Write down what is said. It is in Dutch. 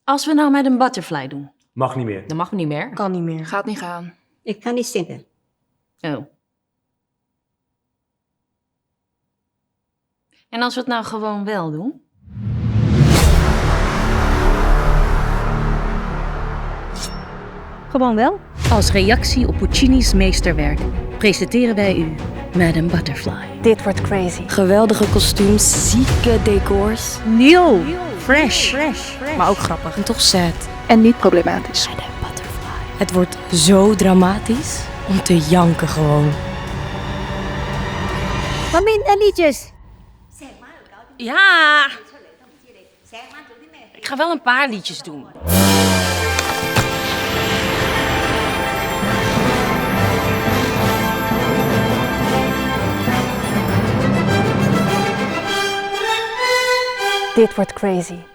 Als we nou met een butterfly doen? Mag niet meer. Dat mag niet meer. Kan niet meer. Gaat niet gaan. Ik kan niet zingen. Oh. En als we het nou gewoon wel doen? Gewoon wel? Als reactie op Puccini's meesterwerk presenteren wij u Madame Butterfly. Dit wordt crazy. Geweldige kostuums, zieke decors. Nieuw, fresh, Maar ook grappig. En toch sad. En niet problematisch. Madame Butterfly. Het wordt zo dramatisch. Om te janken gewoon. Mami, en liedjes. Ja! Ik ga wel een paar liedjes doen. Dit wordt crazy.